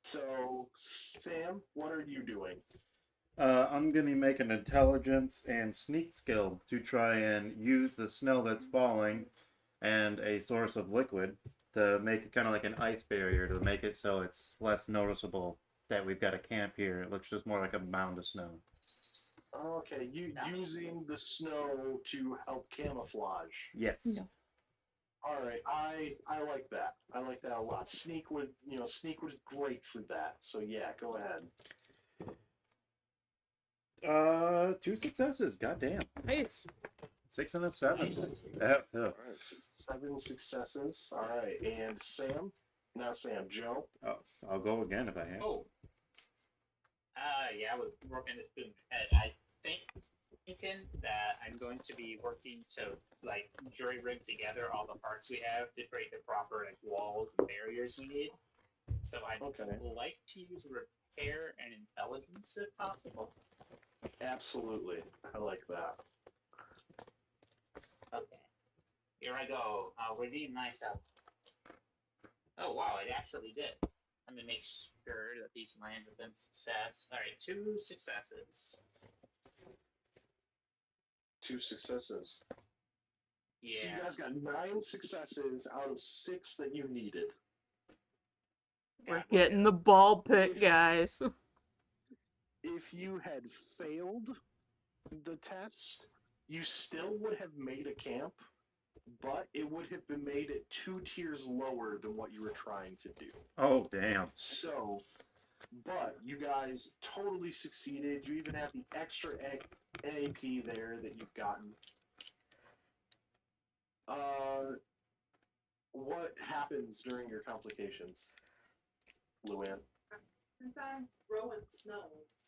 So, Sam, what are you doing? I'm gonna make an intelligence and sneak skill to try and use the snow that's falling and a source of liquid to make it kind of like an ice barrier to make it so it's less noticeable that we've got a camp here. It looks just more like a mound of snow. Okay, using the snow to help camouflage. Yes. No. All right, I like that. I like that a lot. Sneak was great for that. So yeah, go ahead. 2 successes. Goddamn. Nice. 6 and a 7. Nice. Yeah. All right, 7 successes. All right, and Sam, not Sam, Joe. Oh, I'll go again if I have. Oh. Yeah, I was working this through my head. I thinking that I'm going to be working to like jury rig together all the parts we have to create the proper like walls and barriers we need. So I'd Okay. like to use repair and intelligence if possible. Absolutely, I like that. Okay. Here I go. I'll redeem myself. Oh wow, it actually did. Let me make sure that these land within success. Alright, 2 successes. 2 successes. So you Yeah. guys got 9 successes out of 6 that you needed. We're getting the ball pit, guys. If you had failed the test, you still would have made a camp, but it would have been made at 2 tiers lower than what you were trying to do. Oh, damn. So, but you guys totally succeeded. You even have the extra AP there that you've gotten. what happens during your complications, Luann? Since I'm throwing snow,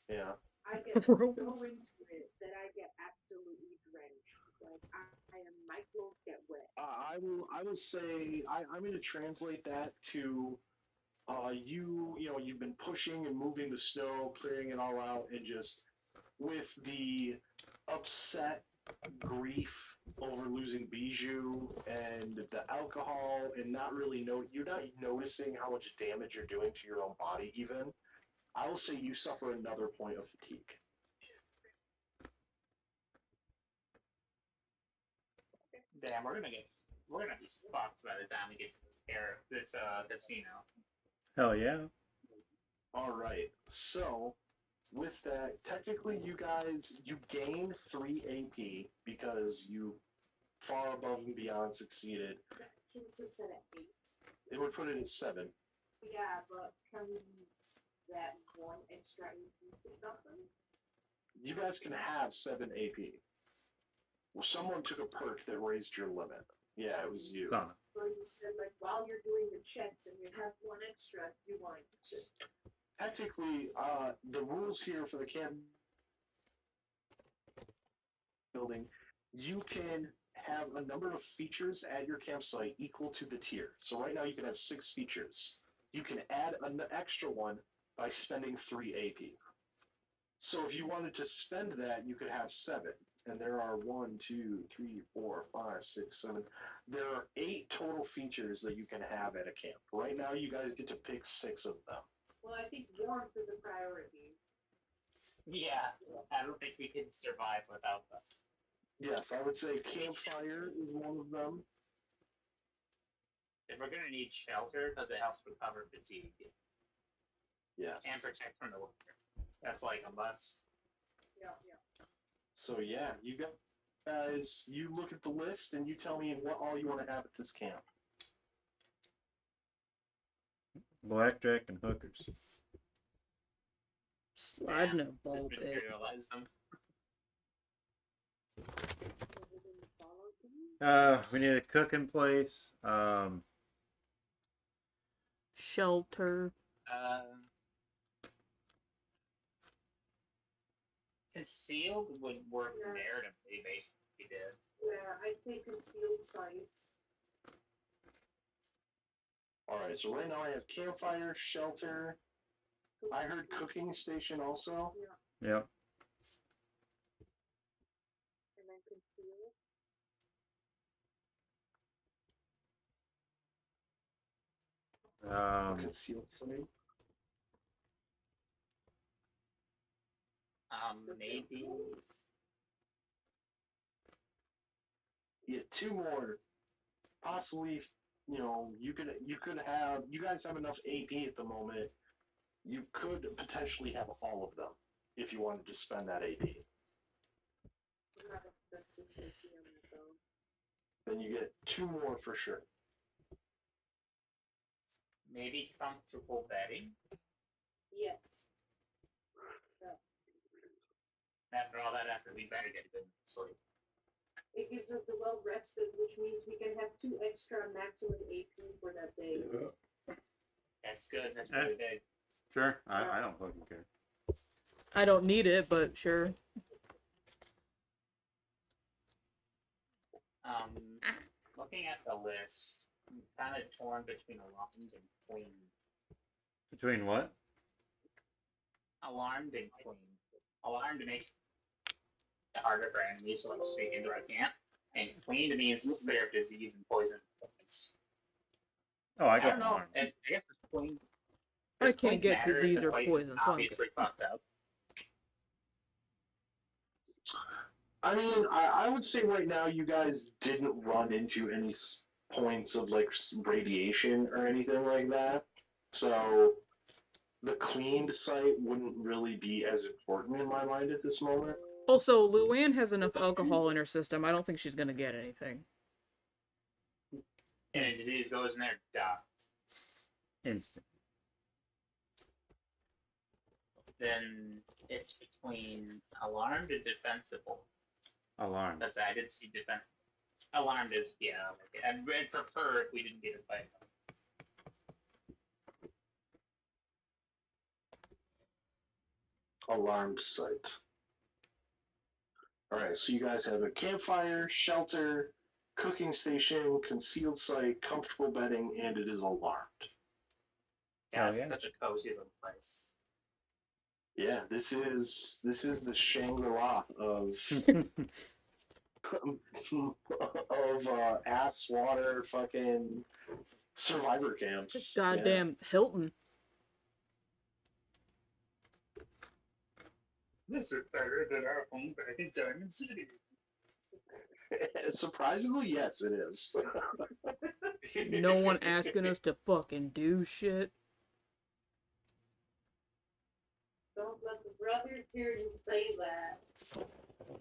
Yeah. I get Throwing so s- into it that I get absolutely drenched. Like I am, my clothes get wet. I will say I'm going to translate that to you've been pushing and moving the snow, clearing it all out, and just with the upset grief over losing Bijou and the alcohol and not really you're not noticing how much damage you're doing to your own body even. I will say you suffer another point of fatigue. Damn, we're gonna be fucked by the time we get to this casino. Hell yeah. All right. So, with that, technically you gain 3 AP because you far above and beyond succeeded. Can we put that at 8? It would put it at 7. Yeah, but can we that one extra AP for something? You guys can have 7 AP. Well, someone took a perk that raised your limit. Yeah, it was you. Son. So you said like while you're doing the checks and you have one extra, you want to just Technically, the rules here for the camp building, you can have a number of features at your campsite equal to the tier. So right now you can have 6 features. You can add an extra one by spending 3 AP. So if you wanted to spend that, you could have 7. And there are 1, 2, 3, 4, 5, 6, 7. There are 8 total features that you can have at a camp. Right now you guys get to pick 6 of them. well, I think warmth is a priority. Yeah, I don't think we can survive without them. Yes, I would say campfire is one of them. If we're gonna need shelter, because it helps recover fatigue Yes. and protect from the winter. That's like a must. Yeah. So yeah, you guys, you look at the list and you tell me what all you want to have at this camp. Blackjack and hookers. Slide in a Just ball pit. materialize them. We need a cooking place. Shelter. Concealed would work Yeah. narratively, basically. Did. Yeah, I'd say concealed sites. All right, so right now I have campfire, shelter. I heard cooking station also. Yep. And then concealed. Concealed site. Maybe. Yeah, 2 more. Possibly, you guys have enough AP at the moment. You could potentially have all of them if you wanted to spend that AP. I'm not expecting safety on that though. Then you get 2 more for sure. Maybe comfortable bedding. Yes. After all that effort, we better get a good night's sleep. It gives us the well rested, which means we can have 2 extra maximum AP for that day. That's good. That's really big. Sure. I don't fucking care. I don't need it, but sure. Looking at the list, I'm kind of torn between alarmed and clean. Between what? Alarmed and clean. Alarmed makes it harder for enemies to sneak into our camp, and clean to me is fear of disease and poison. Oh, I I got don't know. one. I guess it's clean. I Does can't clean get matter if disease the or place is poison, so I don't obviously fucked up. I mean, I would say right now you guys didn't run into any points of like radiation or anything like that. So the cleaned site wouldn't really be as important in my mind at this moment. Also, Luann has enough alcohol in her system. I don't think she's gonna get anything. And a disease goes in there, dies. Instant. Then it's between alarmed and defensible. Alarm. Because I did see defensible. Alarmed is, yeah. Like, I'd prefer if we didn't get a fight. Alarmed site. Alright, so you guys have a campfire, shelter, cooking station, concealed site, comfortable bedding, and it is alarmed. Yeah, Oh, it's yeah. such a cozy little place. Yeah, this is the Shangri-La of ass water fucking survivor camps. Goddamn Hilton. This is better than our home back in Diamond City. Yeah. Surprisingly, yes, it is. No one asking us to fucking do shit. Don't let the brothers hear you say that.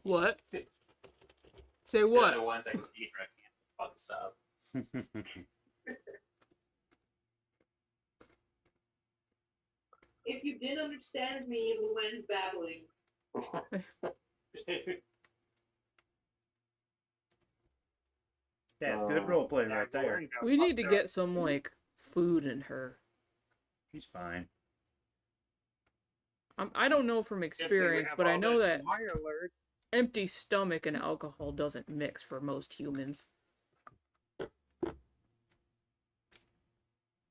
What? Say They're what? the ones that can speak right now. Fucks up. If you didn't understand me, Luan's babbling. That's good role play right there. We need to get some, like, food in her. She's fine. I don't know from experience, but I know that Alert. empty stomach and alcohol doesn't mix for most humans.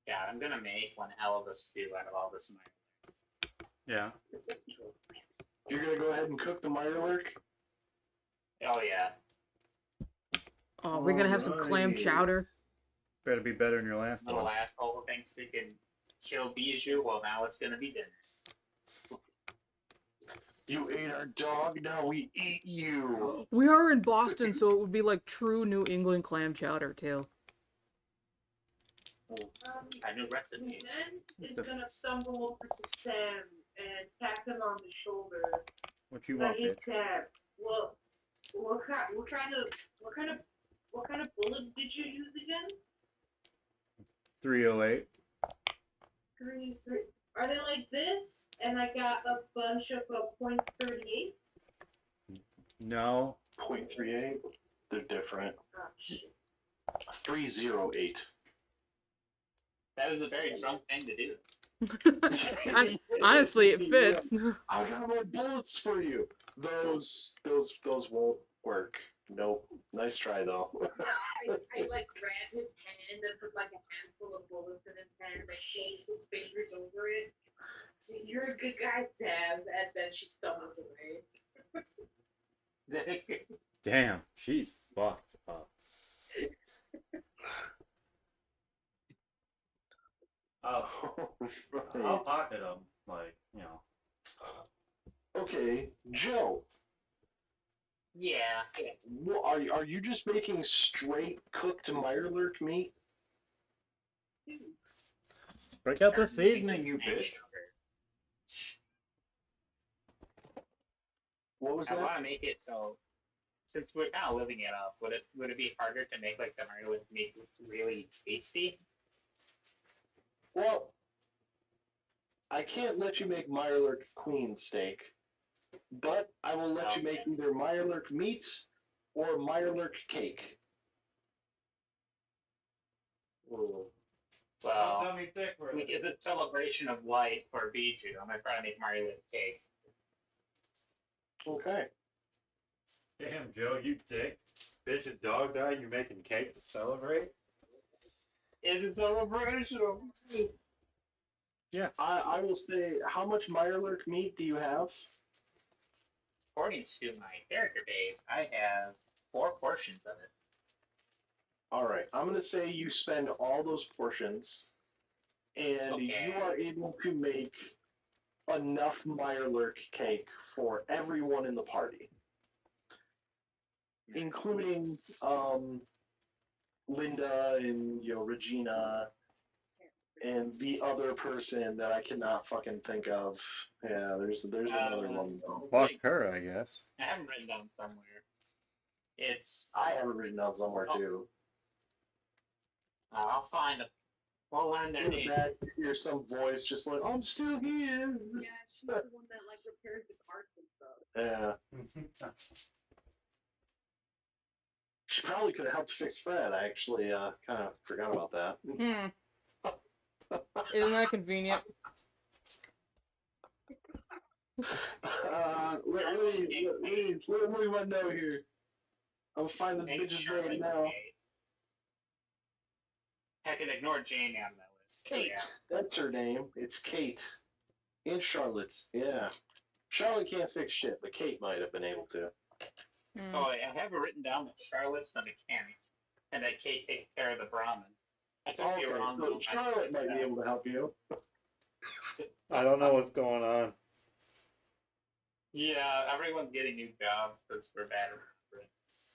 Yeah, I'm gonna make one hell of a stew out of all this money. Yeah. You're gonna go ahead and cook the Mirelurk? Oh yeah. Oh, we're gonna have some clam Alrighty. chowder. Better be better than your last Little one. asshole thinks he can kill Bijou. Well, now it's gonna be dinner. You ate our dog, now we eat you. We are in Boston, so it would be like true New England clam chowder too. I knew recipe. Luan is gonna stumble over to Sam and tap him on the shoulder. What you But want, hey, bitch? Sam, well, what kind of bullets did you use again? 308. Three. Are they like this? And I got a bunch of .38. No. 0.38. They're different. Oh shit. 308. That is a very drunk thing to do. Honestly, it fits. I got more bullets for you. Those won't work. Nope. Nice try though. I like grabbed his hand and put like a handful of bullets in his hand and I chased his fingers over it. So you're a good guy, Sam. And then she stumbles away. Damn, she's fucked up. I'll pocket them, like, you know. Okay, Joe. Yeah. Are you just making straight cooked Mirelurk meat? Break out the seasoning, you bitch. What was I that? want to make it so, since we're kind of living it up, would it be harder to make like the Mario meat really tasty? Well, I can't let you make Mirelurk queen steak, but I will let you make either Mirelurk meat or Mirelurk cake. Well, me thick for we did the celebration of life for Bijou. I'm gonna try to make Mario cakes. Okay. Damn, Joe, you dick. Bitch, a dog died, you're making cake to celebrate? It's a celebration. I will say, how much Mirelurk meat do you have? According to my character base, I have 4 portions of it. All right, I'm going to say you spend all those portions, and Okay. you are able to make enough Mirelurk cake for everyone in the party, including Linda and Regina and the other person that I cannot fucking think of. Yeah, there's another one. though. Fuck her, I guess. I have them written down somewhere. It's I have it written down somewhere too. I'll find them. We'll learn their In the names. back, you hear some voice just like, "I'm still here." Yeah, she's the one that like repairs the carts and stuff. Yeah. She probably could have helped fix Fred. I actually kind of forgot about that. Isn't that convenient? What do I know here? I'll find this Make bitch's Charlotte name now. Kate. Heck, and ignore Jamie on that list. So, Kate. yeah. That's her name. It's Kate. And Charlotte. Yeah. Charlotte can't fix shit, but Kate might have been able to. Hmm. Oh, I have it written down that Charlotte's the mechanic, and that Kate takes care of the Brahmin. I could be Okay, wrong. so though. Charlotte might be able to help you. I don't know what's going on. Yeah, everyone's getting new jobs because we're bad at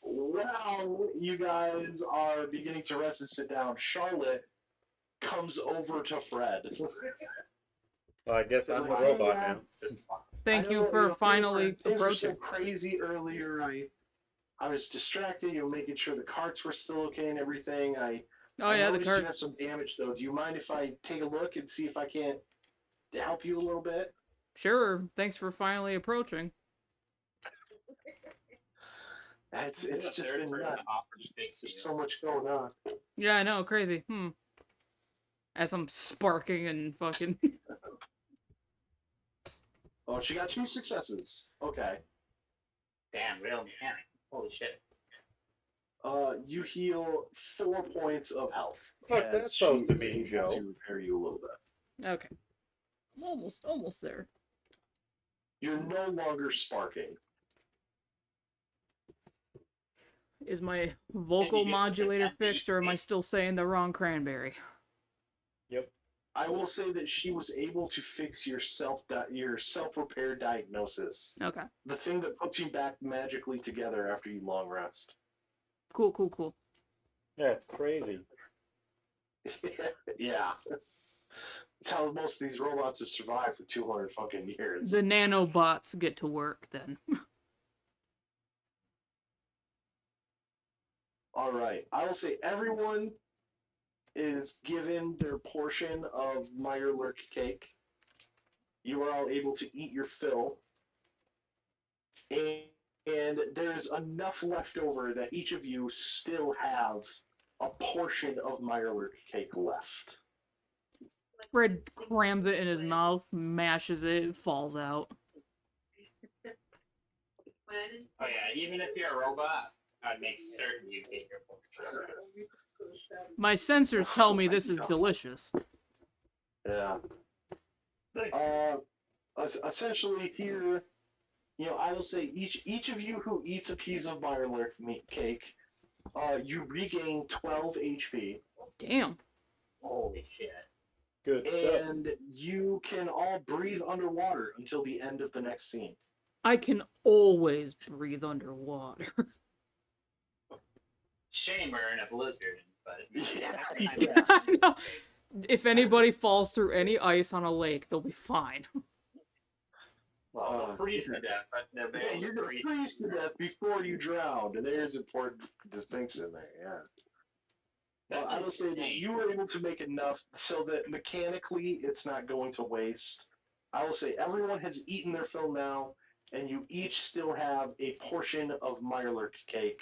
remembering. Well, you guys are beginning to rest and sit down. Charlotte comes over to Fred. Well, I guess I'm the Like, robot yeah. now. Just Thank I you know, for finally things were so approaching. crazy earlier. I was distracted. You know, making sure the carts were still okay and everything. Oh I yeah, the noticed card. you have some damage though. Do you mind if I take a look and see if I can't help you a little bit? Sure. Thanks for finally approaching. It's the just third been person nuts. offered to fix There's you. so much going on. Yeah, I know, crazy. As I'm sparking and fucking. Oh, she got 2 successes. Okay. Damn, real mechanic. Holy shit. You heal 4 points of health. Fuck, as that's supposed she to is mean, able Joe. to repair you a little bit. Okay. I'm almost there. You're no longer sparking. Is my vocal And you get the modulator defense fixed, or am I HP. still saying the wrong cranberry? I will say that she was able to fix your self-repair diagnosis. Okay. The thing that puts you back magically together after you long rest. Cool. Yeah, it's crazy. Yeah. That's how most of these robots have survived for 200 fucking years. The nanobots get to work then. All right. I will say everyone is given their portion of Meyerlurk cake. You are all able to eat your fill. And there's enough left over that each of you still have a portion of Meyerlurk cake left. Fred crams it in his mouth, mashes it, it falls out. Oh yeah, even if you're a robot, I'd make certain you get your portion. My sensors tell me this is delicious. Yeah. Essentially here, you know, I will say each of you who eats a piece of Meyerlurk meat cake, you regain 12 HP, Damn. Holy shit. Good stuff. and you can all breathe underwater until the end of the next scene. I can always breathe underwater. Shame we're in a blizzard, but Yeah. I know. If anybody falls through any ice on a lake, they'll be fine. Well, they'll freeze to death, but they're Yeah, able you're to gonna freeze to death before you drown, and there's important distinction there. Yeah. That's I will say that insane. you were able to make enough so that mechanically it's not going to waste. I will say everyone has eaten their fill now, and you each still have a portion of Meyerlurk cake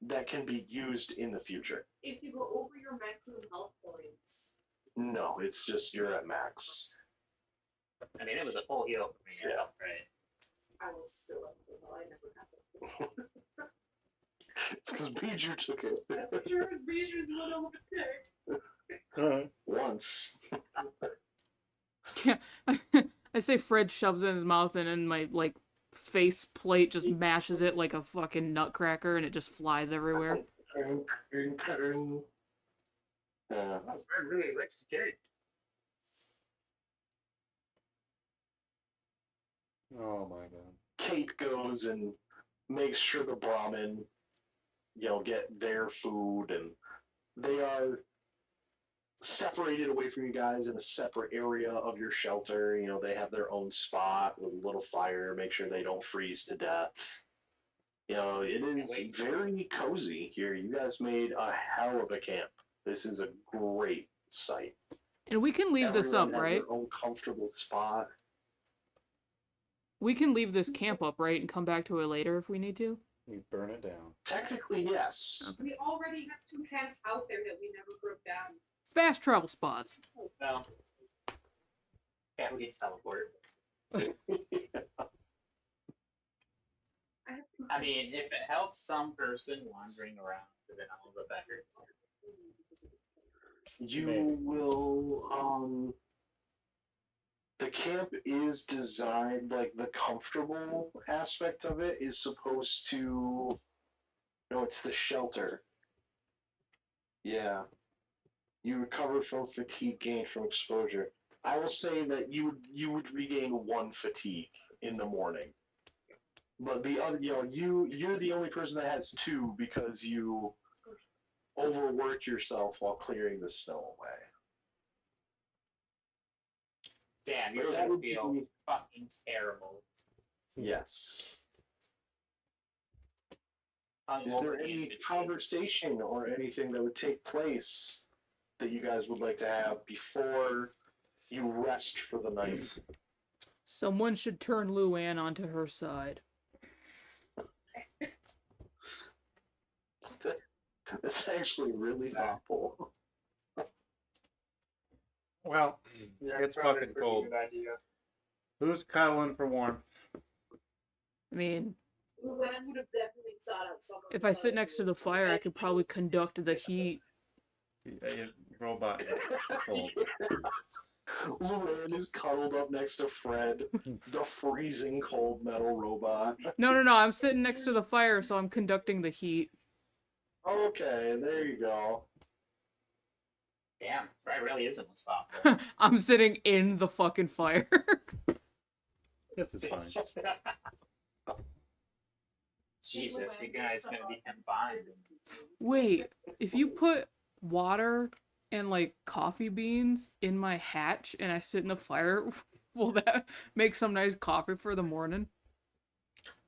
that can be used in the future. If you go over your maximum health points, No, it's just you're at max. I mean, it was a full heal for me, Yeah. right? I will still up to I never have it. It's because Bijou took it. Sure, Beatrice went over there. Once. I say Fred shoves it in his mouth, and then my face plate just mashes it like a fucking nutcracker, and it just flies everywhere. Yeah. Fred really likes the cake. Oh my god. Kate goes and makes sure the Brahmin, get their food, and they are separated away from you guys in a separate area of your shelter. They have their own spot with a little fire, make sure they don't freeze to death. It is very cozy here. You guys made a hell of a camp. This is a great site. And we can leave this up, Everyone has right? Their own comfortable spot. We can leave this camp up, right, and come back to it later if we need to? You burn it down. Technically, yes. We already have 2 camps out there that we never broke down. Fast travel spots. No. Yeah, we get teleported. I mean, if it helps some person wandering around, then all the better. You Maybe. will, the camp is designed, like, the comfortable aspect of it is supposed to, no, it's the shelter. Yeah. You recover from fatigue gained from exposure. I will say that you would regain 1 fatigue in the morning. But the other, you're the only person that has 2 because you overworked yourself while clearing the snow away. Damn, But you're that gonna would feel be, fucking terrible. yes. Hungover Is there and any fatigued. conversation or anything that would take place that you guys would like to have before you rest for the night? Someone should turn Luann onto her side. That's actually really thoughtful. Well, Yeah, it's probably a fucking pretty cold. Good idea. Who's cuddling for warmth? I mean, Luann would have definitely sought out someone. if I sit next to the fire, I could probably conduct the heat. Robot. Cold. Luann is cuddled up next to Fred, the freezing cold metal robot. No, I'm sitting next to the fire, so I'm conducting the heat. Okay, there you go. Damn, Fred really is the most thoughtful. I'm sitting in the fucking fire. This is fine. Jesus, you guys gonna be combined. Wait, if you put water and like coffee beans in my hatch and I sit in the fire, will that make some nice coffee for the morning?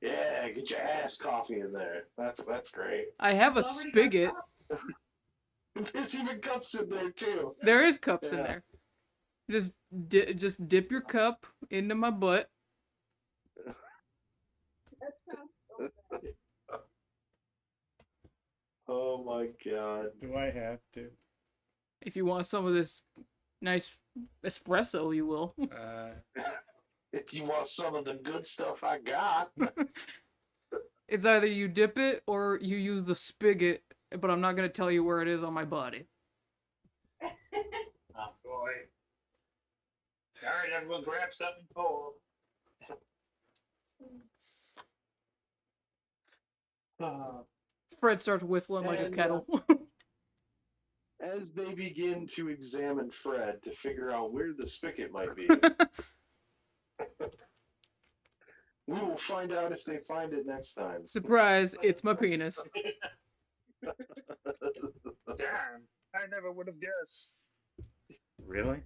Yeah, get your ass coffee in there. That's great. I have a It's already got spigot. cups. There's even cups in there too. There is cups in Yeah. there. Just dip your cup into my butt. That sounds so bad. Oh my god. Do I have to? If you want some of this nice espresso, you will. If you want some of the good stuff I got. It's either you dip it or you use the spigot, but I'm not gonna tell you where it is on my body. Oh boy. Alright, everyone grab something cold. Fred starts whistling like a And, kettle. As they begin to examine Fred to figure out where the spigot might be, we will find out if they find it next time. Surprise, it's my penis. Damn, I never would have guessed. Really?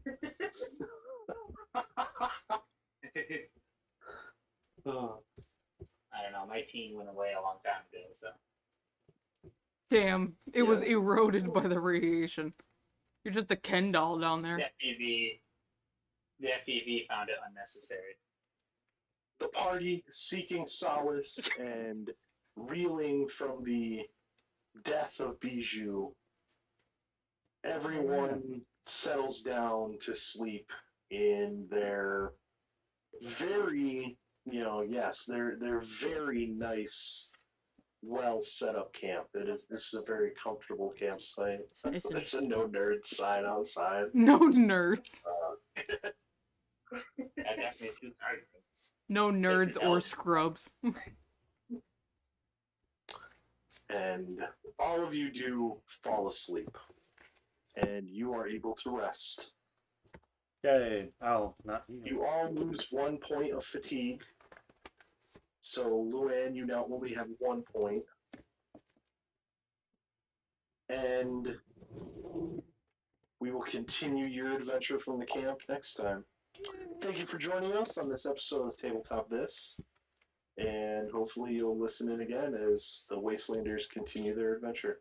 I don't know, my team went away a long time ago, so. Damn, it was Yeah. eroded by the radiation. You're just a Ken doll down there. The FPV found it unnecessary. The party, seeking solace and reeling from the death of Bijou, everyone settles down to sleep in their very, their very nice, well set up camp. This is a very comfortable campsite. It's nice and- There's a no nerd sign outside. No nerds. That definitely too hard. No nerds Says or no. scrubs. And all of you do fall asleep. And you are able to rest. Yay. I'll not heal. You all lose 1 point of fatigue. So, Luann, you now only have 1 point. And we will continue your adventure from the camp next time. Thank you for joining us on this episode of Tabletop This. And hopefully you'll listen in again as the Wastelanders continue their adventure.